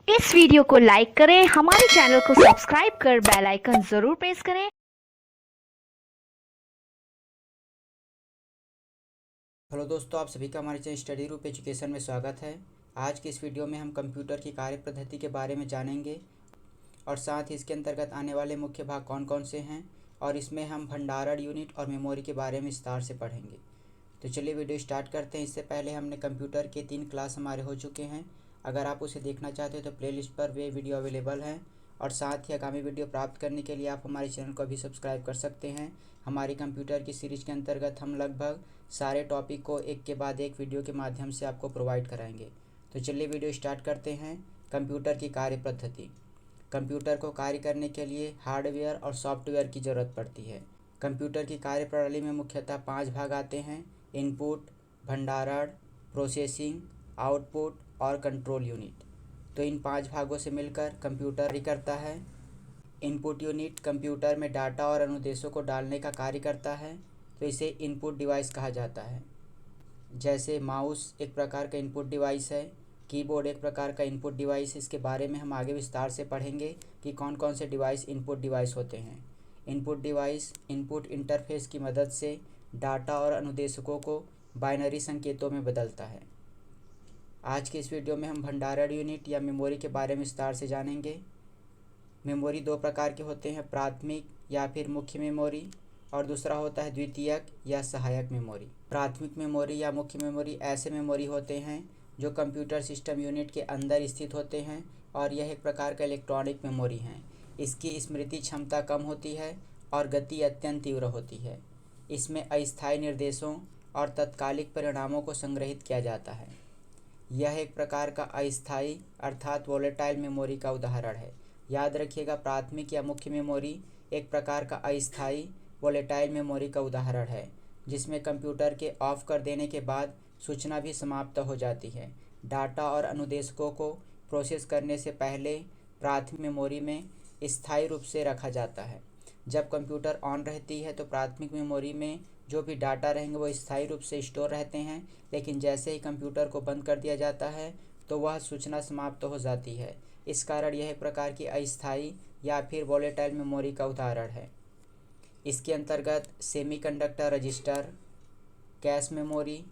इस वीडियो को लाइक करें, हमारे चैनल को सब्सक्राइब कर बेल आइकन जरूर प्रेस करें। हेलो दोस्तों, आप सभी का हमारे चैनल स्टडी ग्रुप एजुकेशन में स्वागत है। आज की इस वीडियो में हम कंप्यूटर की कार्य पद्धति के बारे में जानेंगे और साथ ही इसके अंतर्गत आने वाले मुख्य भाग कौन कौन से हैं और इसमें हम भंडारण यूनिट और मेमोरी के बारे में विस्तार से पढ़ेंगे। तो चलिए वीडियो स्टार्ट करते हैं। इससे पहले हमने कंप्यूटर के 3 क्लास हमारे हो चुके हैं। अगर आप उसे देखना चाहते हो तो प्लेलिस्ट पर वे वीडियो अवेलेबल हैं और साथ ही आगामी वीडियो प्राप्त करने के लिए आप हमारे चैनल को भी सब्सक्राइब कर सकते हैं। हमारी कंप्यूटर की सीरीज़ के अंतर्गत हम लगभग सारे टॉपिक को एक के बाद एक वीडियो के माध्यम से आपको प्रोवाइड कराएंगे। तो चलिए वीडियो स्टार्ट करते हैं। कंप्यूटर की कार्य पद्धति। कंप्यूटर को कार्य करने के लिए हार्डवेयर और सॉफ्टवेयर की ज़रूरत पड़ती है। कंप्यूटर की कार्यप्रणाली में मुख्यतः 5 भाग आते हैं: इनपुट, भंडारण, प्रोसेसिंग, आउटपुट और कंट्रोल यूनिट। तो इन 5 भागों से मिलकर कंप्यूटर कार्य करता है। इनपुट यूनिट कंप्यूटर में डाटा और अनुदेशों को डालने का कार्य करता है, तो इसे इनपुट डिवाइस कहा जाता है। जैसे माउस एक प्रकार का इनपुट डिवाइस है, कीबोर्ड एक प्रकार का इनपुट डिवाइस है। इसके बारे में हम आगे विस्तार से पढ़ेंगे कि कौन कौन से डिवाइस इनपुट डिवाइस होते हैं। इनपुट डिवाइस इनपुट इंटरफेस की मदद से डाटा और अनुदेशकों को बाइनरी संकेतों में बदलता है। आज के इस वीडियो में हम भंडारण यूनिट या मेमोरी के बारे में विस्तार से जानेंगे। मेमोरी 2 प्रकार के होते हैं: प्राथमिक या फिर मुख्य मेमोरी, और दूसरा होता है द्वितीयक या सहायक मेमोरी। प्राथमिक मेमोरी या मुख्य मेमोरी ऐसे मेमोरी होते हैं जो कंप्यूटर सिस्टम यूनिट के अंदर स्थित होते हैं और यह एक प्रकार का इलेक्ट्रॉनिक मेमोरी है। इसकी स्मृति क्षमता कम होती है और गति अत्यंत तीव्र होती है। इसमें अस्थायी निर्देशों और तत्कालिक परिणामों को संग्रहित किया जाता है। यह एक प्रकार का अस्थायी अर्थात वोलेटाइल मेमोरी का उदाहरण है। याद रखिएगा, प्राथमिक या मुख्य मेमोरी एक प्रकार का अस्थायी वोलेटाइल मेमोरी का उदाहरण है जिसमें कंप्यूटर के ऑफ कर देने के बाद सूचना भी समाप्त हो जाती है। डाटा और अनुदेशकों को प्रोसेस करने से पहले प्राथमिक मेमोरी में स्थायी रूप से रखा जाता है। जब कंप्यूटर ऑन रहती है तो प्राथमिक मेमोरी में जो भी डाटा रहेंगे वो स्थायी रूप से स्टोर रहते हैं, लेकिन जैसे ही कंप्यूटर को बंद कर दिया जाता है तो वह सूचना समाप्त हो जाती है। इस कारण यह एक प्रकार की अस्थायी या फिर वोलेटाइल मेमोरी का उदाहरण है। इसके अंतर्गत semiconductor register, cache memory,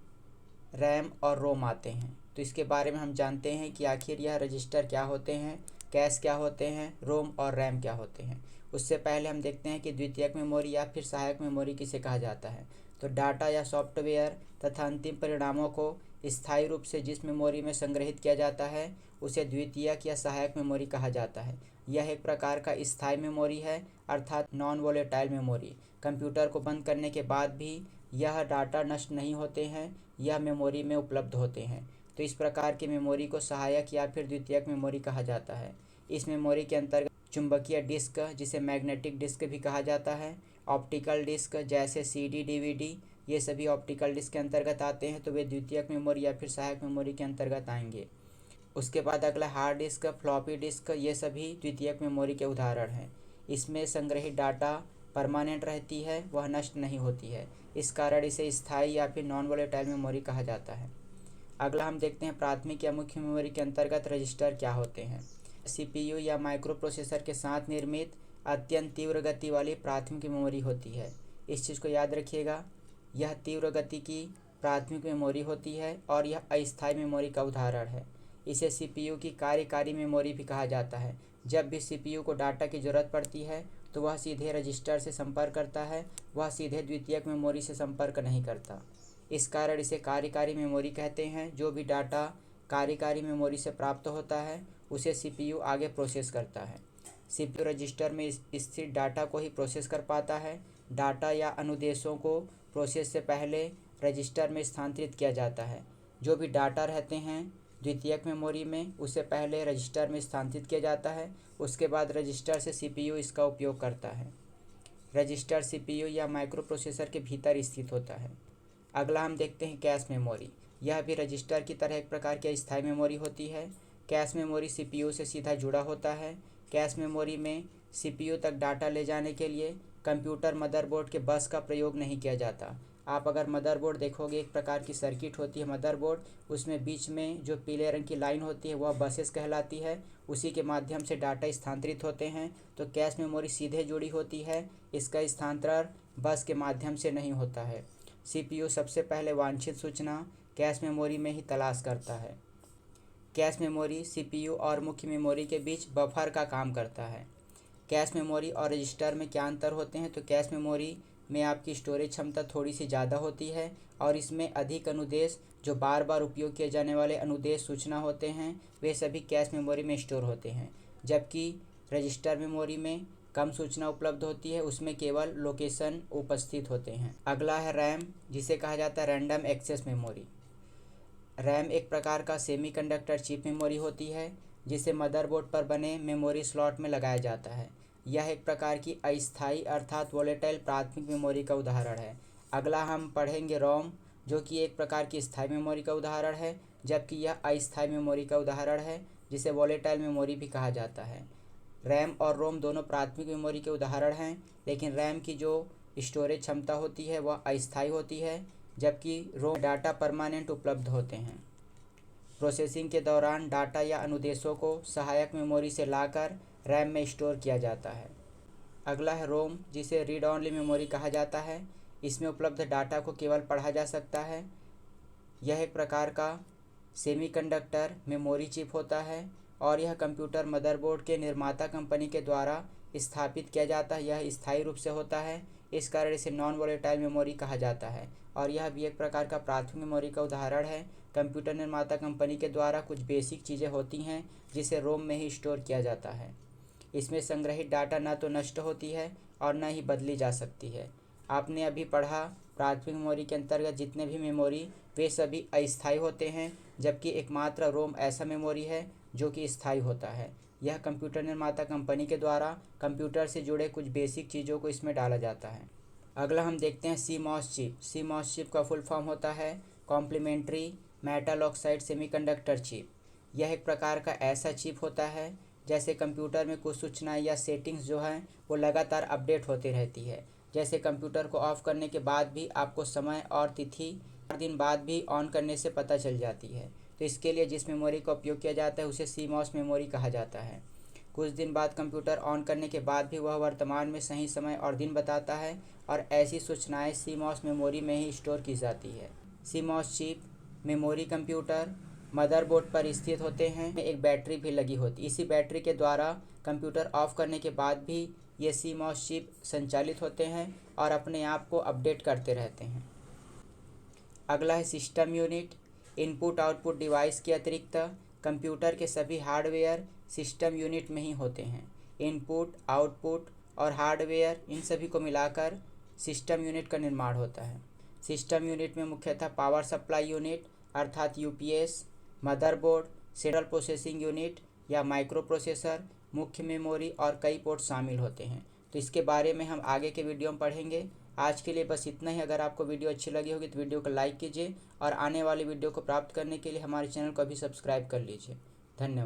RAM और रोम आते हैं। तो इसके बारे में हम जानते हैं कि आखिर यह रजिस्टर क्या होते हैं, कैश क्या होते हैं, रोम और रैम क्या होते हैं। उससे पहले हम देखते हैं कि द्वितीयक मेमोरी या फिर सहायक मेमोरी किसे कहा जाता है। तो डाटा या सॉफ्टवेयर तथा अंतिम परिणामों को स्थायी रूप से जिस मेमोरी में संग्रहित किया जाता है उसे द्वितीयक या सहायक मेमोरी कहा जाता है। यह एक प्रकार का स्थायी मेमोरी है अर्थात नॉन वोलेटाइल मेमोरी। कंप्यूटर को बंद करने के बाद भी यह डाटा नष्ट नहीं होते हैं, यह मेमोरी में उपलब्ध होते हैं। तो इस प्रकार की मेमोरी को सहायक या फिर द्वितीयक मेमोरी कहा जाता है। इस मेमोरी के अंतर्गत चुंबकीय डिस्क जिसे मैग्नेटिक डिस्क भी कहा जाता है, ऑप्टिकल डिस्क जैसे सीडी डीवीडी, ये सभी ऑप्टिकल डिस्क के अंतर्गत आते हैं, तो वे द्वितीयक मेमोरी या फिर सहायक मेमोरी के अंतर्गत आएंगे। उसके बाद अगला हार्ड डिस्क, फ्लॉपी डिस्क, ये सभी द्वितीयक मेमोरी के उदाहरण हैं। इसमें संग्रहित डाटा परमानेंट रहती है, वह नष्ट नहीं होती है। इस कारण इसे स्थायी या फिर नॉन वोलेटाइल मेमोरी कहा जाता है। अगला हम देखते हैं प्राथमिक या मुख्य मेमोरी के अंतर्गत रजिस्टर क्या होते हैं। सीपीयू या माइक्रो प्रोसेसर के साथ निर्मित अत्यंत तीव्र गति वाली प्राथमिक मेमोरी होती है। इस चीज़ को याद रखिएगा, यह तीव्र गति की प्राथमिक मेमोरी होती है और यह अस्थायी मेमोरी का उदाहरण है। इसे सीपीयू की कार्यकारी मेमोरी भी कहा जाता है। जब भी सीपीयू को डाटा की ज़रूरत पड़ती है तो वह सीधे रजिस्टर से संपर्क करता है, वह सीधे द्वितीयक मेमोरी से संपर्क नहीं करता। इस कारण इसे कार्यकारी मेमोरी कहते हैं। जो भी डाटा कार्यकारी मेमोरी से प्राप्त होता है उसे सीपीयू आगे प्रोसेस करता है। सीपीयू रजिस्टर में स्थित डाटा को ही प्रोसेस कर पाता है। डाटा या अनुदेशों को प्रोसेस से पहले रजिस्टर में स्थानांतरित किया जाता है। जो भी डाटा रहते हैं द्वितीयक मेमोरी में उसे पहले रजिस्टर में स्थानांतरित किया जाता है, उसके बाद रजिस्टर से सीपीयू इसका उपयोग करता है। रजिस्टर सीपीयू या माइक्रो प्रोसेसर के भीतर स्थित होता है। अगला हम देखते हैं कैश मेमोरी। यह भी रजिस्टर की तरह एक प्रकार की अस्थायी मेमोरी होती है। कैश मेमोरी सीपीयू से सीधा जुड़ा होता है। कैश मेमोरी में सीपीयू तक डाटा ले जाने के लिए कंप्यूटर मदरबोर्ड के बस का प्रयोग नहीं किया जाता। आप अगर मदरबोर्ड देखोगे, एक प्रकार की सर्किट होती है मदरबोर्ड, उसमें बीच में जो पीले रंग की लाइन होती है वह बसेस कहलाती है। उसी के माध्यम से डाटा स्थानांतरित होते हैं। तो कैश मेमोरी सीधे जुड़ी होती है, इसका स्थानांतरण बस के माध्यम से नहीं होता है। CPU सबसे पहले वांछित सूचना कैश मेमोरी में ही तलाश करता है। कैश मेमोरी CPU और मुख्य मेमोरी के बीच बफर का काम करता है। कैश मेमोरी और रजिस्टर में क्या अंतर होते हैं? तो कैश मेमोरी में आपकी स्टोरेज क्षमता थोड़ी सी ज़्यादा होती है और इसमें अधिक अनुदेश, जो बार बार उपयोग किए जाने वाले अनुदेश सूचना होते हैं, वे सभी कैश मेमोरी में स्टोर होते हैं। जबकि रजिस्टर मेमोरी में कम सूचना उपलब्ध होती है, उसमें केवल लोकेशन उपस्थित होते हैं। अगला है रैम, जिसे कहा जाता है रैंडम एक्सेस मेमोरी। रैम एक प्रकार का सेमीकंडक्टर चिप मेमोरी होती है, जिसे मदरबोर्ड पर बने मेमोरी स्लॉट में लगाया जाता है। यह एक प्रकार की अस्थायी अर्थात वोलेटाइल प्राथमिक मेमोरी का उदाहरण है। अगला हम पढ़ेंगे रोम, जो कि एक प्रकार की स्थायी मेमोरी का उदाहरण है, जबकि यह अस्थायी मेमोरी का उदाहरण है, जिसे वोलेटाइल मेमोरी भी कहा जाता है। रैम और रोम दोनों प्राथमिक मेमोरी के उदाहरण हैं, लेकिन रैम की जो स्टोरेज क्षमता होती है वह अस्थायी होती है, जबकि रोम डाटा परमानेंट उपलब्ध होते हैं। प्रोसेसिंग के दौरान डाटा या अनुदेशों को सहायक मेमोरी से लाकर रैम में स्टोर किया जाता है। अगला है रोम, जिसे रीड ऑनली मेमोरी कहा जाता है। इसमें उपलब्ध डाटा को केवल पढ़ा जा सकता है। यह एक प्रकार का सेमीकंडक्टर मेमोरी चिप होता है और यह कंप्यूटर मदरबोर्ड के निर्माता कंपनी के द्वारा स्थापित किया जाता है। यह स्थायी रूप से होता है, इस कारण इसे नॉन वोलेटाइल मेमोरी कहा जाता है और यह भी एक प्रकार का प्राथमिक मेमोरी का उदाहरण है। कंप्यूटर निर्माता कंपनी के द्वारा कुछ बेसिक चीज़ें होती हैं जिसे रोम में ही स्टोर किया जाता है। इसमें संग्रहित डाटा न तो नष्ट होती है और न ही बदली जा सकती है। आपने अभी पढ़ा प्राथमिक मेमोरी के अंतर्गत जितने भी मेमोरी वे सभी अस्थायी होते हैं, जबकि एकमात्र रोम ऐसा मेमोरी है जो कि स्थायी होता है। यह कंप्यूटर निर्माता कंपनी के द्वारा कंप्यूटर से जुड़े कुछ बेसिक चीज़ों को इसमें डाला जाता है। अगला हम देखते हैं CMOS चिप। CMOS चिप का फुल फॉर्म होता है complementary metal oxide semiconductor chip. यह एक प्रकार का ऐसा चिप होता है जैसे कंप्यूटर में कुछ सूचनाएं या सेटिंग्स जो हैं वो लगातार अपडेट होती रहती है। जैसे कंप्यूटर को ऑफ करने के बाद भी आपको समय और तिथि 4 दिन बाद भी ऑन करने से पता चल जाती है। तो इसके लिए जिस मेमोरी का उपयोग किया जाता है उसे CMOS मेमोरी कहा जाता है। कुछ दिन बाद कंप्यूटर ऑन करने के बाद भी वह वर्तमान में सही समय और दिन बताता है और ऐसी सूचनाएं CMOS मेमोरी में ही स्टोर की जाती है। CMOS chip memory computer motherboard पर स्थित होते हैं। एक बैटरी भी लगी होती है। इसी बैटरी के द्वारा कंप्यूटर ऑफ करने के बाद भी ये CMOS चिप संचालित होते हैं और अपने आप को अपडेट करते रहते हैं। अगला है system unit. Input output device के अतिरिक्त कंप्यूटर के सभी हार्डवेयर सिस्टम यूनिट में ही होते हैं। इनपुट, आउटपुट और हार्डवेयर इन सभी को मिलाकर सिस्टम यूनिट का निर्माण होता है। सिस्टम यूनिट में मुख्यतः पावर सप्लाई यूनिट अर्थात UPS, motherboard, central processing unit या माइक्रो प्रोसेसर, मुख्य मेमोरी और कई पोर्ट शामिल होते हैं। तो इसके बारे में हम आगे के वीडियो में पढ़ेंगे। आज के लिए बस इतना ही। अगर आपको वीडियो अच्छी लगी होगी तो वीडियो को लाइक कीजिए और आने वाली वीडियो को प्राप्त करने के लिए हमारे चैनल को अभी सब्सक्राइब कर लीजिए। धन्यवाद।